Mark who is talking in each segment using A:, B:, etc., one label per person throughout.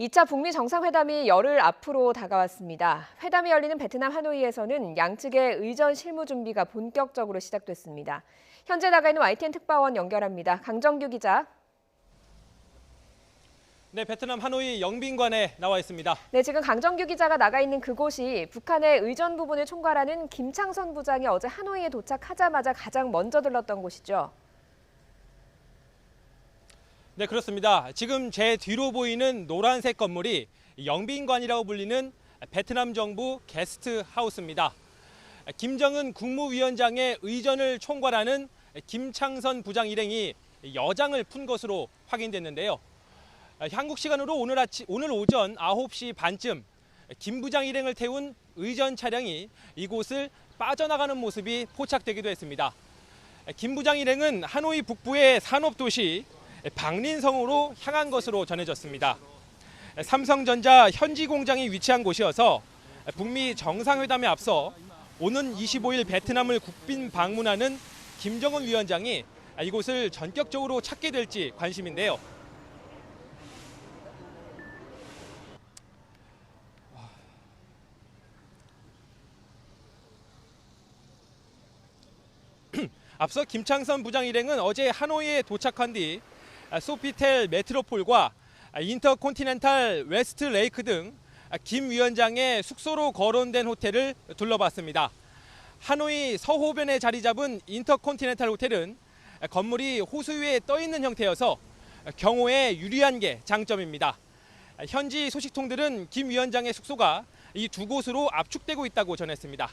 A: 2차 북미 정상회담이 열흘 앞으로 다가왔습니다. 회담이 열리는 베트남 하노이에서는 양측의 의전 실무 준비가 본격적으로 시작됐습니다. 현재 나가 있는 YTN 특파원 연결합니다. 강정규 기자.
B: 네, 베트남 하노이 영빈관에 나와 있습니다.
A: 네, 지금 강정규 기자가 나가 있는 그곳이 북한의 의전 부분을 총괄하는 김창선 부장이 어제 하노이에 도착하자마자 가장 먼저 들렀던 곳이죠.
B: 네, 그렇습니다. 지금 제 뒤로 보이는 노란색 건물이 영빈관이라고 불리는 베트남 정부 게스트 하우스입니다. 김정은 국무위원장의 의전을 총괄하는 김창선 부장 일행이 여장을 푼 것으로 확인됐는데요. 한국 시간으로 오늘 오전 9시 반쯤 김 부장 일행을 태운 의전 차량이 이곳을 빠져나가는 모습이 포착되기도 했습니다. 김 부장 일행은 하노이 북부의 산업도시 박린성으로 향한 것으로 전해졌습니다. 삼성전자 현지 공장이 위치한 곳이어서 북미 정상회담에 앞서 오는 25일 베트남을 국빈 방문하는 김정은 위원장이 이곳을 전격적으로 찾게 될지 관심인데요. 앞서 김창선 부장 일행은 어제 하노이에 도착한 뒤 소피텔 메트로폴과 인터콘티넨탈 웨스트 레이크 등 김 위원장의 숙소로 거론된 호텔을 둘러봤습니다. 하노이 서호변에 자리 잡은 인터콘티넨탈 호텔은 건물이 호수 위에 떠 있는 형태여서 경호에 유리한 게 장점입니다. 현지 소식통들은 김 위원장의 숙소가 이 두 곳으로 압축되고 있다고 전했습니다.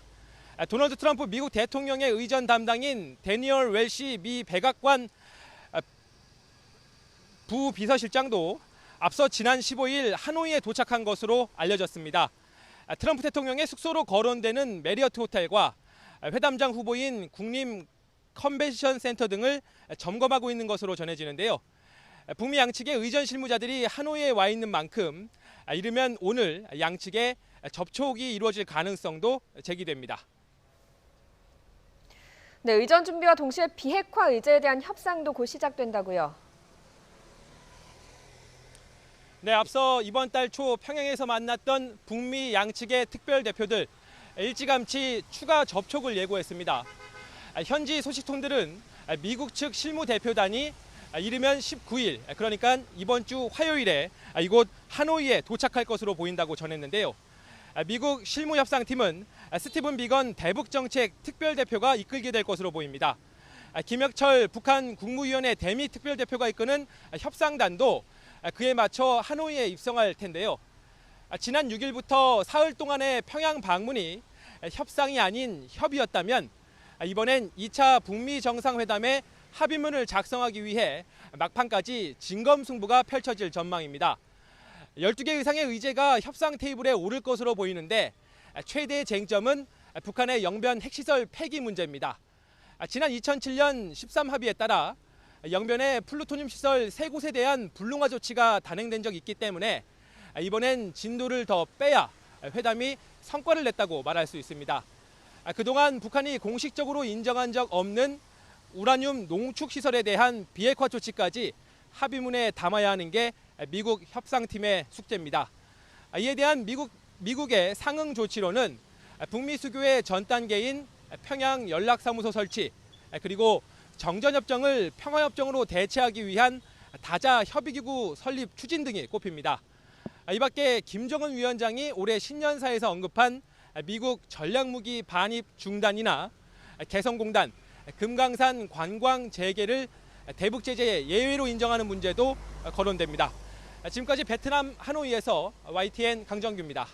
B: 도널드 트럼프 미국 대통령의 의전 담당인 데니얼 웰시 미 백악관 부비서실장도 앞서 지난 15일 하노이에 도착한 것으로 알려졌습니다. 트럼프 대통령의 숙소로 거론되는 메리어트 호텔과 회담장 후보인 국립 컨벤션 센터 등을 점검하고 있는 것으로 전해지는데요. 북미 양측의 의전 실무자들이 하노이에 와 있는 만큼 이르면 오늘 양측의 접촉이 이루어질 가능성도 제기됩니다.
A: 네, 의전 준비와 동시에 비핵화 의제에 대한 협상도 곧 시작된다고요.
B: 네, 앞서 이번 달 초 평양에서 만났던 북미 양측의 특별 대표들 일찌감치 추가 접촉을 예고했습니다. 현지 소식통들은 미국 측 실무 대표단이 이르면 19일, 그러니까 이번 주 화요일에 이곳 하노이에 도착할 것으로 보인다고 전했는데요. 미국 실무협상팀은 스티븐 비건 대북정책 특별대표가 이끌게 될 것으로 보입니다. 김혁철 북한 국무위원회 대미 특별대표가 이끄는 협상단도 그에 맞춰 하노이에 입성할 텐데요. 지난 6일부터 사흘 동안의 평양 방문이 협상이 아닌 협의였다면 이번엔 2차 북미 정상회담의 합의문을 작성하기 위해 막판까지 진검승부가 펼쳐질 전망입니다. 12개 이상의 의제가 협상 테이블에 오를 것으로 보이는데 최대의 쟁점은 북한의 영변 핵시설 폐기 문제입니다. 지난 2007년 13합의에 따라 영변의 플루토늄 시설 3곳에 대한 불능화 조치가 단행된 적이 있기 때문에 이번엔 진도를 더 빼야 회담이 성과를 냈다고 말할 수 있습니다. 그동안 북한이 공식적으로 인정한 적 없는 우라늄 농축 시설에 대한 비핵화 조치까지 합의문에 담아야 하는 게 미국 협상팀의 숙제입니다. 이에 대한 미국의 상응 조치로는 북미 수교의 전 단계인 평양 연락사무소 설치, 그리고 정전협정을 평화협정으로 대체하기 위한 다자 협의기구 설립 추진 등이 꼽힙니다. 이 밖에 김정은 위원장이 올해 신년사에서 언급한 미국 전략무기 반입 중단이나 개성공단, 금강산 관광 재개를 대북 제재 예외로 인정하는 문제도 거론됩니다. 지금까지 베트남 하노이에서 YTN 강정규입니다.